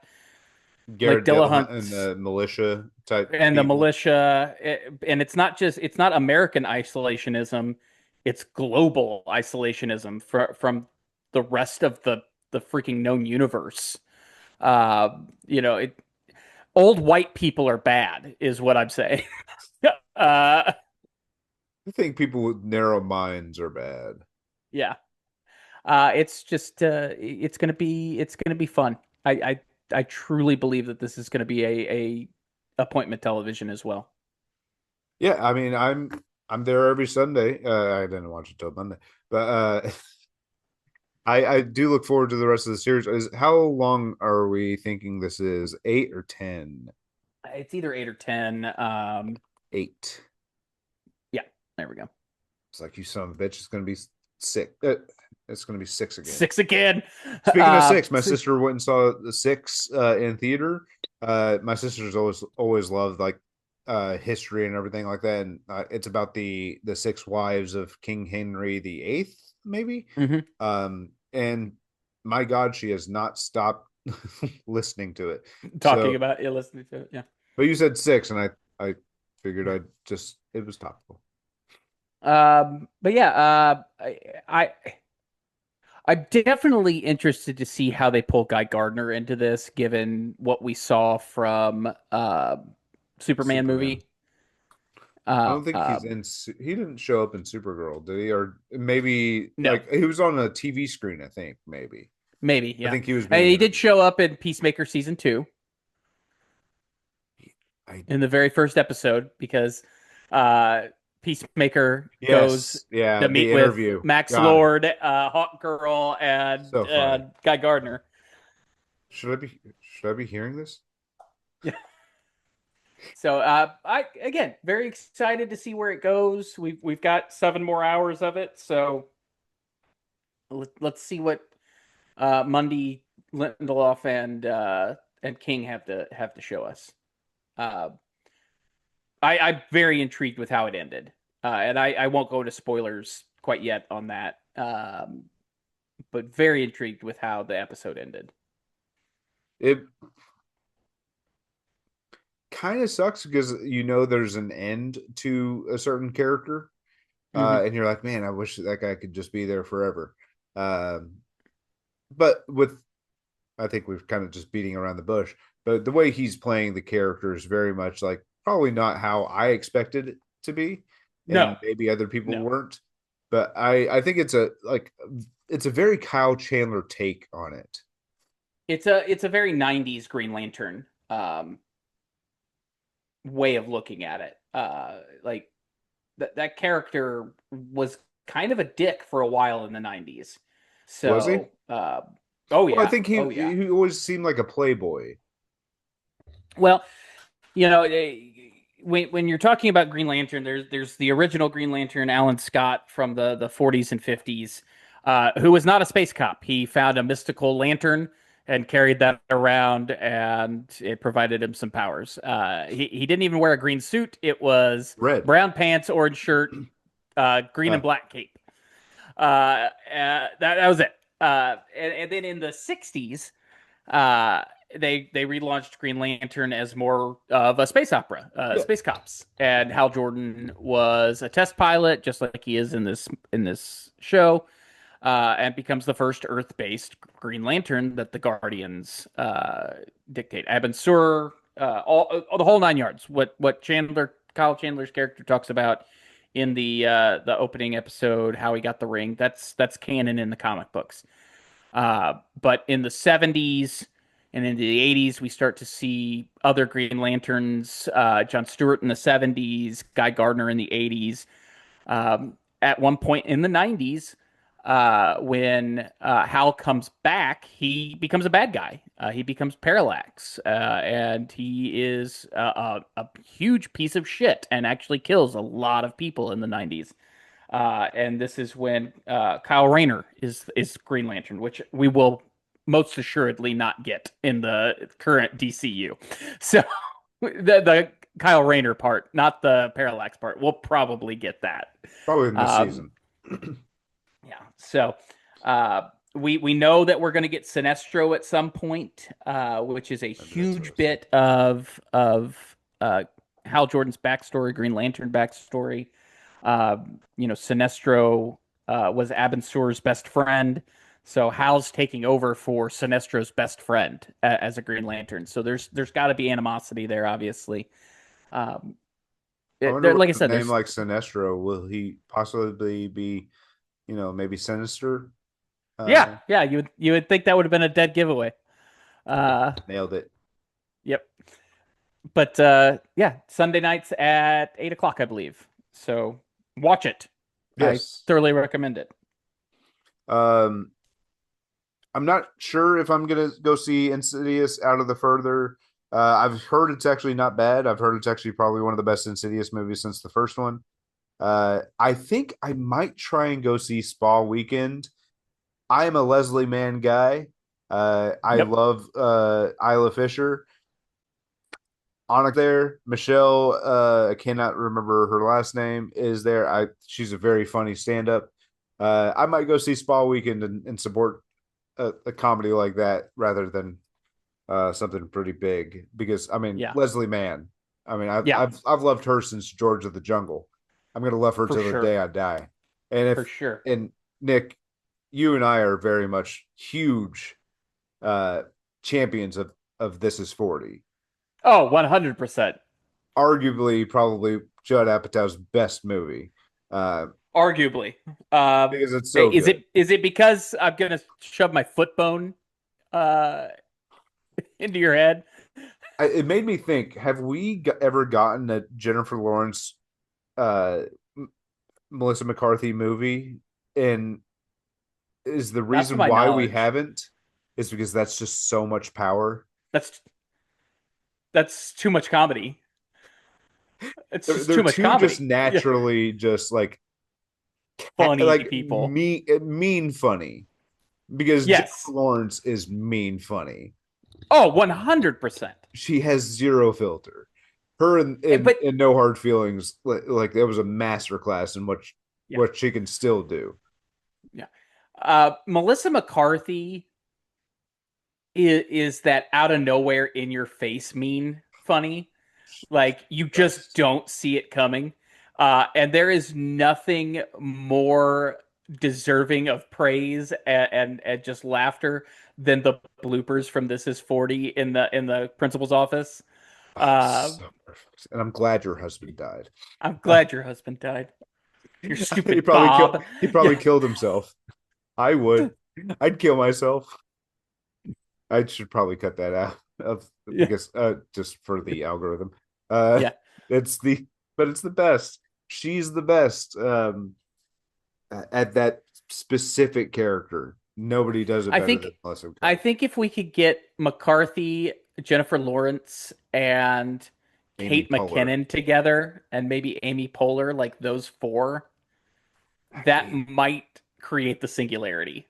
like Garrett Dillahunt and Dillahunt's the militia type and the people. militia, and it's not American isolationism, it's global isolationism from the rest of the freaking known universe. Uh, you know, it, Old white people are bad, is what I'm saying. uh, I think people with narrow minds are bad. yeah. It's just it's gonna be fun. I truly believe that this is gonna be a appointment television as well. Yeah, I mean, I'm there every Sunday. I didn't watch it till Monday, but I do look forward to the rest of the series. How long are we thinking this is? 8 or 10? It's either 8 or 10. 8. Yeah, there we go. It's like you son of a bitch. It's gonna be six. It's gonna be six again. Six again. Speaking of six, my So, sister went and saw the six in theater. My sister's always loved like history and everything like that, and it's about the six wives of King Henry VIII, maybe. mhm. And my God, she has not stopped listening to it. Talking So, about it, listening to it. Yeah. but you said six, and I figured I'd just it was topical. But yeah, I I'm definitely interested to see how they pull Guy Gardner into this, given what we saw from Superman Superman. movie. I Uh, don't think he's um, in. He didn't show up in Supergirl, did he? Or maybe no, like he was on a TV screen. I think maybe. maybe, I yeah. think he was And being he did interviewed. show up in Peacemaker season 2 I in the very first episode because uh, Peacemaker goes yes, yeah. to The meet with interview. Max God, Lord, Hawk Girl, and so funny. Guy Gardner. Should I be hearing this? So I again very excited to see where it goes. We've got 7 more hours of it, so let's see what Mundy, Lindelof, and King have to show us. Uh, I'm very intrigued with how it ended, and I won't go into spoilers quite yet on that. but very intrigued with how the episode ended. It kind of sucks because there's an end to a certain character, Hmm. and you're like, man, I wish that guy could just be there forever. Um, but with I think we've kind of just beating around the bush. But the way he's playing the character is very much like probably not how I expected it to be, No, and maybe other people no, weren't. But I think it's a very Kyle Chandler take on it. it's a very '90s Green Lantern way of looking at it. Like that character was kind of a dick for a while in the '90s. Was he? So, oh Well, I yeah, think he oh yeah. he always seemed like a playboy. Well, you know, when you're talking about Green Lantern, there's the original Green Lantern, Alan Scott from the 40s and 50s, who was not a space cop. He found a mystical lantern and carried that around, and it provided him some powers. He didn't even wear a green suit. It was Red. brown pants, orange shirt, green and Uh, black cape. That was it. And then in the '60s, uh, they relaunched Green Lantern as more of a space opera, yeah, Space Cops, and Hal Jordan was a test pilot, just like he is in this show, and becomes the first Earth-based Green Lantern that the Guardians dictate. Abin Sur, all the whole nine yards. What Kyle Chandler's character talks about in the opening episode, how he got the ring. That's canon in the comic books. But in the '70s and into the '80s, we start to see other Green Lanterns. John Stewart in the '70s, Guy Gardner in the '80s. At one point in the '90s, when Hal comes back, he becomes a bad guy. He becomes Parallax, and he is a huge piece of shit and actually kills a lot of people in the '90s. And this is when Kyle Rayner is Green Lantern, which we will most assuredly not get in the current DCU. So the Kyle Rayner part, not the Parallax part, we'll probably get that. probably in this Um, season. yeah. So we know that we're going to get Sinestro at some point, which is a That's huge interesting. bit of Hal Jordan's backstory, Green Lantern backstory. Sinestro was Abin Sur's best friend. So Hal's taking over for Sinestro's best friend as a Green Lantern. So there's got to be animosity there, obviously. Um, I wonder like I with a said, name there's like Sinestro, will he possibly be, maybe sinister? yeah, Uh, yeah. You would think that would have been a dead giveaway. Uh, nailed it. yep. But yeah, Sunday nights at 8 o'clock, I believe. So watch it. I Yes. thoroughly recommend it. Um, I'm not sure if I'm gonna go see Insidious out of the further. I've heard it's actually not bad. I've heard it's actually probably one of the best Insidious movies since the first one. I think I might try and go see Spa Weekend. I am a Leslie Mann guy. I Yep. love Isla Fisher. Onyx there. Michelle, I cannot remember her last name, is there. She's a very funny stand-up. I might go see Spa Weekend and support a comedy like that rather than something pretty big because I mean Yeah. Leslie Mann. I mean I've Yeah. I've I've loved her since George of the Jungle. I'm gonna love her For till the sure. day I die. And For if sure. and Nick, you and I are very much huge uh champions of This Is 40. Oh, 100%. Arguably probably Judd Apatow's best movie. Uh Arguably. because it's so Is good. it because I'm gonna shove my foot bone uh into your head? It made me think, have we ever gotten a Jennifer Lawrence uh Melissa McCarthy movie? And is the Not to reason my why we knowledge. haven't is because that's just so much power. That's that's too much comedy. It's They're, just they're too much two just comedy. Yeah. naturally just Funny like people. mean funny because Jennifer Yes. Lawrence is mean funny. Oh, 100%. She has zero filter. Her But in No Hard Feelings, like it was a masterclass in yeah, what she can still do. yeah. Melissa McCarthy is that out of nowhere in your face mean funny. Like you just Best. don't see it coming. And there is nothing more deserving of praise and just laughter than the bloopers from This Is 40 in the principal's office. Oh, Uh, so perfect. And I'm glad your husband died. I'm Uh, glad your husband died. Your he stupid probably killed. Bob. He Yeah. probably killed himself. I would. I'd kill myself. I should probably cut that out of Yeah. because just for the algorithm. Uh Yeah. it's the but it's the best. She's the best at that specific character. Nobody does it I better think than Melissa I McCarthy. think if we could get McCarthy, Jennifer Lawrence, and Amy Kate Poehler. McKinnon together, and maybe Amy Poehler, like those four, that Hey, might create the singularity.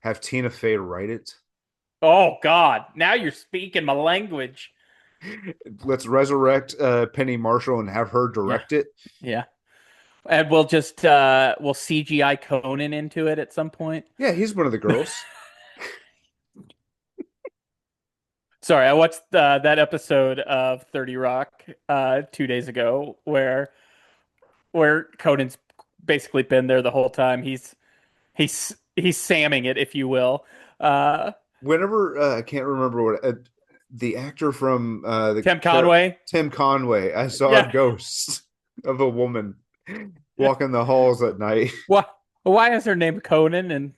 have Tina Fey write it. Oh God, now you're speaking my language. Let's resurrect Penny Marshall and have her Yeah, direct it. yeah. And we'll CGI Conan into it at some point. Yeah, he's one of the girls. Sorry, I watched that episode of 30 Rock 2 days ago where Conan's basically been there the whole time. He's Samming it, if you will. Uh, Whenever I can't remember what the actor from Tim Conway. Tim Conway. I saw a Yeah. ghost of a woman Yeah. walking the halls at night. Why why is her name Conan and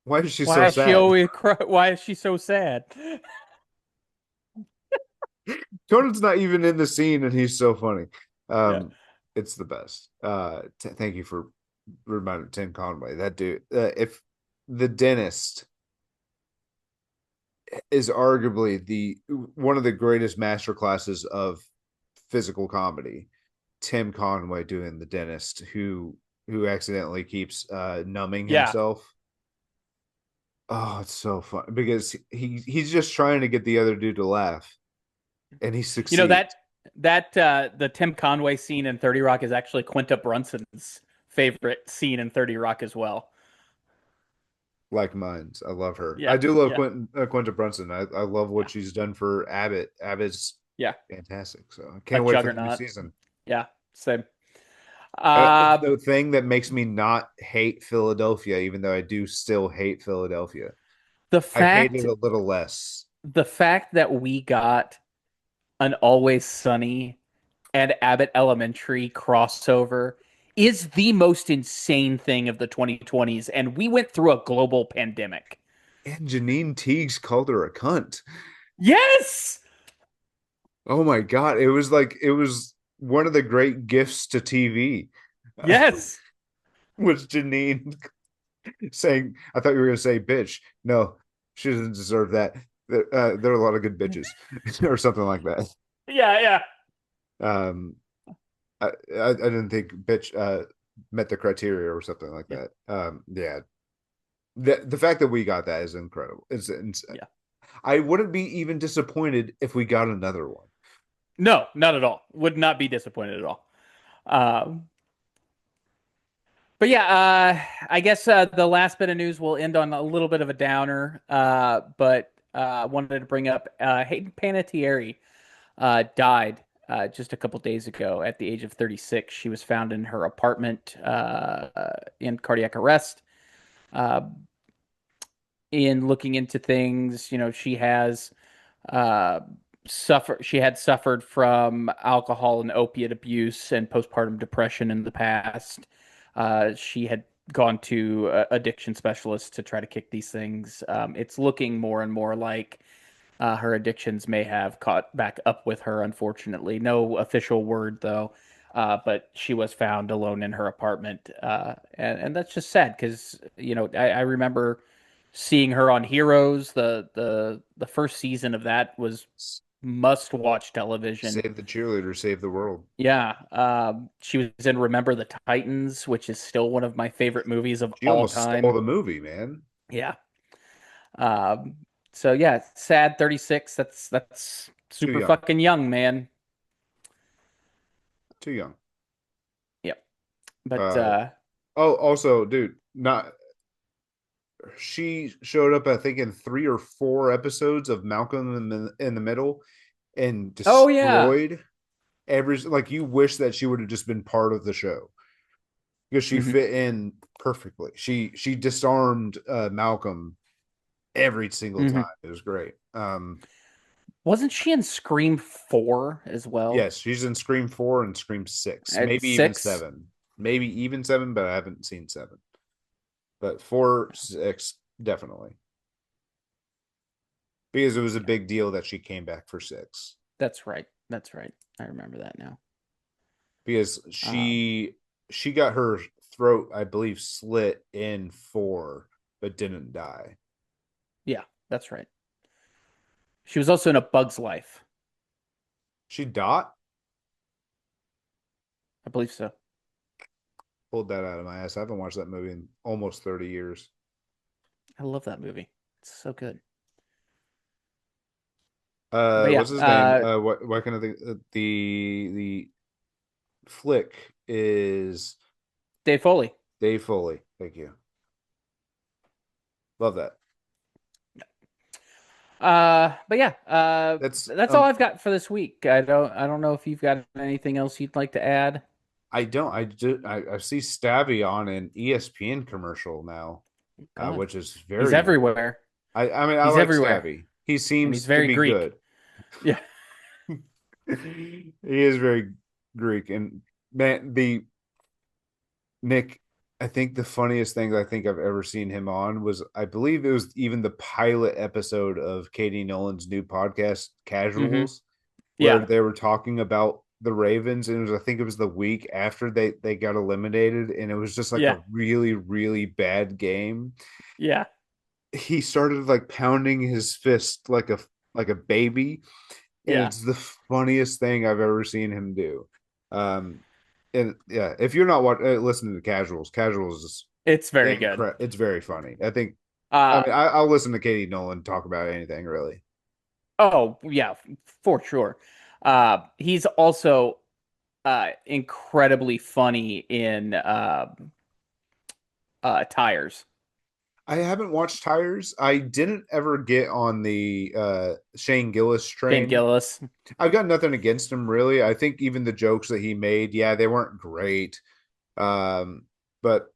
Why is she so why is she sad? always why is she so sad? Conan's not even in the scene, and he's so funny. Yeah. Um, it's the best. Thank you for reminding Tim Conway. That dude. If the dentist is arguably the one of the greatest master classes of physical comedy. Tim Conway doing the dentist who accidentally keeps numbing Yeah. himself. Oh, it's so fun because he's just trying to get the other dude to laugh, and he You know succeeds. that the Tim Conway scene in 30 Rock is actually Quinta Brunson's favorite scene in 30 Rock as well. Like minds, I love her. I Yeah. do love Yeah. Quentin Brunson. I love what Yeah. she's done for Abbott. Abbott's Yeah. fantastic. So I A can't wait for the new juggernaut. season. Yeah. Same. Uh The thing that makes me not hate Philadelphia, even though I do still hate Philadelphia, the I hate fact it a little less. the fact that we got an Always Sunny and Abbott Elementary crossover is the most insane thing of the 2020s, and we went through a global pandemic. And Janine Teagues called her a cunt. Yes. Oh my God. It was one of the great gifts to TV. Yes. Was Janine saying, I thought you were going to say bitch. No, she doesn't deserve that. There are a lot of good bitches or something like that. Yeah, yeah. Um, I didn't think bitch met the criteria or something like Yeah. that. Yeah, the fact that we got that is incredible. It's Yeah. I wouldn't be even disappointed if we got another one. No, not at all. Would not be disappointed at all. Um, but yeah, I guess the last bit of news will end on a little bit of a downer. But I wanted to bring up Hayden Panettiere died just a couple days ago at the age of 36. She was found in her apartment in cardiac arrest. Uh, in looking into things, she has uh, she had suffered from alcohol and opiate abuse and postpartum depression in the past. She had gone to addiction specialists to try to kick these things. It's looking more and more like her addictions may have caught back up with her, unfortunately. No official word, though. But she was found alone in her apartment. And that's just sad because, I remember seeing her on Heroes. The first season of that was must watch television. Save the cheerleader, save the world. Yeah. She was in Remember the Titans, which is still one of my favorite movies of She all almost stole time. the movie, man. Yeah. Um, so yeah, sad 36. That's Too super young. fucking young, man. Too young. Yep. But Uh oh, also, dude, not. she showed up, I think, in 3 or 4 episodes of Malcolm in the Middle, and Oh yeah. destroyed every, like, you wish that she would have just been part of the show because she Hmm. fit in perfectly. She disarmed Malcolm every single time. Hmm. It was great. Wasn't she in Scream 4 as well? Yes, she's in Scream 4 and Scream 6, At maybe even 6? 7. Maybe even 7, but I haven't seen 7. But 4, 6, definitely. Because it was a Yeah, big deal that she came back for 6. that's right. That's right. I remember that now. Because Um, she got her throat, I believe, slit in 4, but didn't die. yeah, that's right. She was also in A Bug's Life. She dot I believe so. pulled that out of my ass. I haven't watched that movie in almost 30 years. I love that movie. It's so good. But yeah, What's his name? What kind of thing? The flick is Dave Foley. Dave Foley. Thank you. Love that. But yeah, That's that's all I've got for this week. I don't know if you've got anything else you'd like to add. I don't I see Stabby on an ESPN commercial now, God, which is he's very weird. everywhere. I mean, I He's like everywhere, Stabby. He and he's seems to very be Greek. good. Yeah. He is very Greek, and man, the Nick, I think the funniest thing I think I've ever seen him on was, I believe it was even the pilot episode of Katie Nolan's new podcast, Hmm. Casuals, where Yeah. they were talking about the Ravens, and it was, I think it was the week after they got eliminated, and it was just like Yeah. a really really bad game. Yeah. He started like pounding his fist like a baby, and Yeah. it's the funniest thing I've ever seen him do. Um, and yeah, if you're not listening to Casuals is It's very good. It's very funny. I think. I Uh, mean, I'll listen to Katie Nolan talk about anything really. oh yeah, for sure. He's also incredibly funny in Tires. I haven't watched Tires. I didn't ever get on the Shane Gillis Shane train. Gillis. I've got nothing against him really. I think even the jokes that he made, yeah, they weren't great. Um, but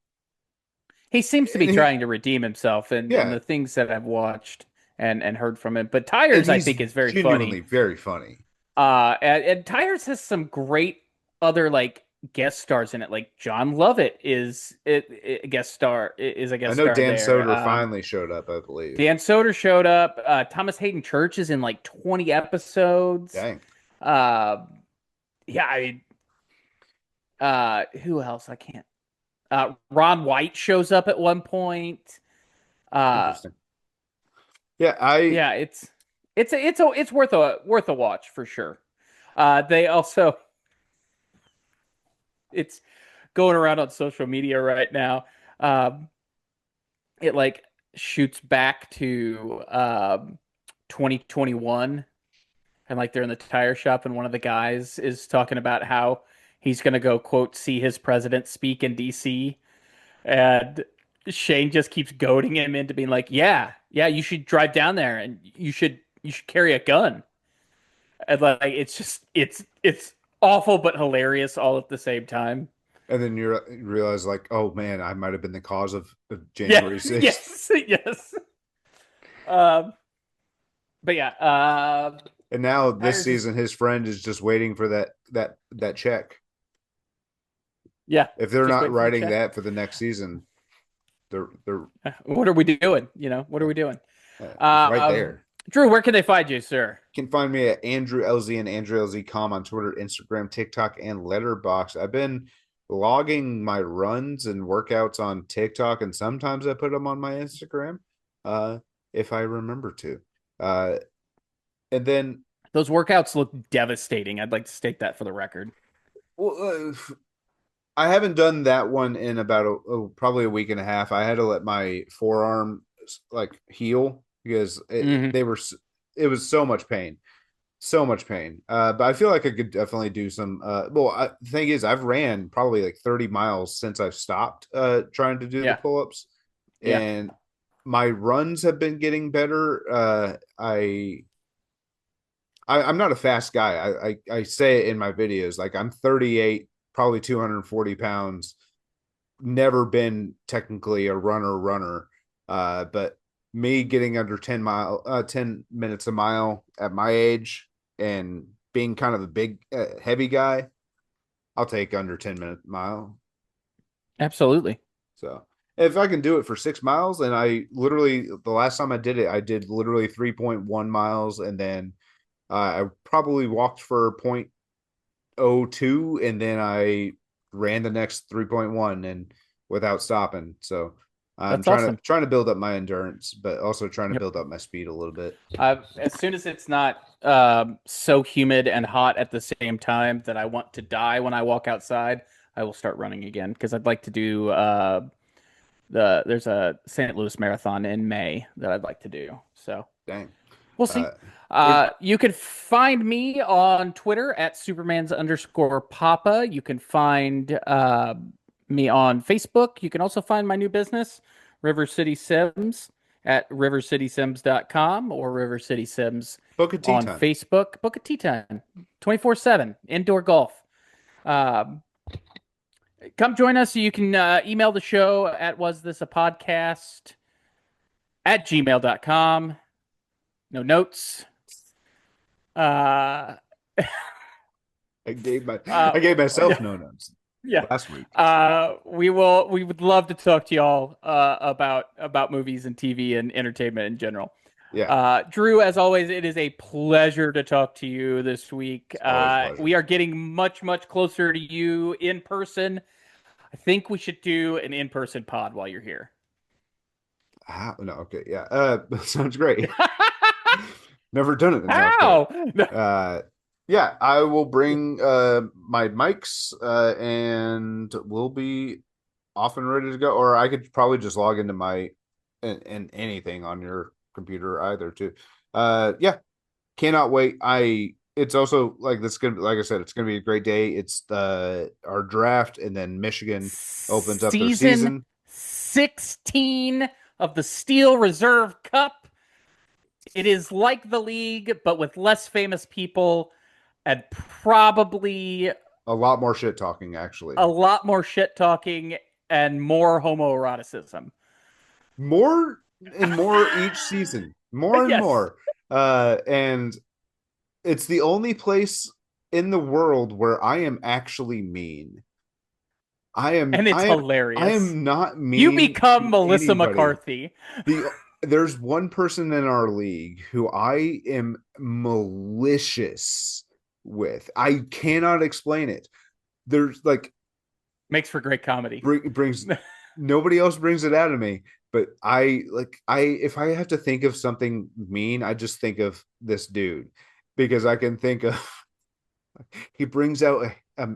He seems to be and he, trying to redeem himself in yeah, the things that I've watched and heard from him. But and Tires, I he's think, is very genuinely funny. very funny. And Tires has some great other like guest stars in it. Like John Lovett a guest star is a I guest know star Dan there. Soder finally showed up, I believe. Dan Soder showed up. Thomas Hayden Church is in like 20 episodes. Dang, Uh, yeah, who else? I can't. Ron White shows up at one point. Uh, interesting. Yeah, I yeah, it's worth a watch for sure. They also it's going around on social media right now. Um, it like shoots back to 2021, and like they're in the tire shop, and one of the guys is talking about how he's gonna go quote see his president speak in DC, and Shane just keeps goading him into being like, yeah, yeah, you should drive down there, and you should carry a gun, and like it's just it's awful but hilarious all at the same time. and then you realize like, oh man, I might have been the cause of Yeah, January 6th. yes, yes. Um, but yeah, And now this tires is season, his friend is just waiting for that check. yeah, If they're just not waiting for the writing check. that for the next season, they're What are we doing? What are we doing? it's right Uh, there. Drew, where can they find you, sir? You can find me at Andrew LZ and Andrew LZ.com on Twitter, Instagram, TikTok, and Letterboxd. I've been logging my runs and workouts on TikTok, and sometimes I put them on my Instagram, uh, if I remember to. Uh, and then, Those workouts look devastating. I'd like to state that for the record. well, I haven't done that one in about probably a week and a half. I had to let my forearm like heal because Hmm. it was so much pain, so much pain. But I feel like I could definitely do some. The thing is, I've ran probably like 30 miles since I've stopped trying to do the Yeah, pull ups, yeah. and my runs have been getting better. I'm not a fast guy. I say it in my videos. Like I'm 38, probably 240 pounds. Never been technically a runner. But me getting under 10 minutes a mile at my age and being kind of a big heavy guy, I'll take under 10-minute mile. Absolutely. So if I can do it for 6 miles, and I literally the last time I did it, I did literally 3.1 miles, and then I probably walked for 0.02, and then I ran the next 3.1 and without stopping. So I'm That's awesome. trying to build up my endurance, but also trying to Yep. build up my speed a little bit. As soon as it's not so humid and hot at the same time that I want to die when I walk outside, I will start running again because I'd like to do there's a St. Louis Marathon in May that I'd like to do. So Dang. we'll see. Uh, if You can find me on Twitter at Supermans_Papa. You can find me on Facebook. You can also find my new business, River City Sims, at rivercitysims.com or River City Sims Book a tea on time. Facebook. Book a tea time, 24/7, indoor golf. Um, Come join us. You can email the show at wasthisapodcast at gmail.com. No notes. Uh, I gave yeah, myself no notes yeah. last week. We would love to talk to y'all about movies and TV and entertainment in general. Yeah, Drew, as always, it is a pleasure to talk to you this week. it's always a pleasure. We are getting much, much closer to you in person. I think we should do an in-person pod while you're here. No, okay, yeah. Sounds great. Never done it. No, okay. How? Yeah, I will bring my mics and we'll be off and ready to go. Or I could probably just log into my and anything on your computer either too. Yeah, cannot wait. It's also like this gonna like I said, it's gonna be a great day. It's our draft, and then Michigan opens up their Season season. 16 of the Steel Reserve Cup. It is like the league, but with less famous people and probably A lot more shit talking, actually. a lot more shit talking and more homoeroticism. More and more each season. More and Yes. more. And it's the only place in the world where I am actually mean. And it's I hilarious. am not You mean become to Melissa anybody. McCarthy. The There's one person in our league who I am malicious with. I cannot explain it. There's like Makes for great comedy. brings nobody else brings it out of me, but I if I have to think of something mean, I just think of this dude because I can think of he brings out a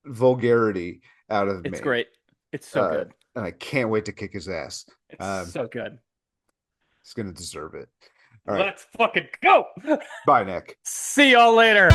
vulgarity out of It's me. great. It's so good. And I can't wait to kick his ass. It's so good. He's gonna deserve it. All right. Let's fucking go. Bye, Nick. See y'all later.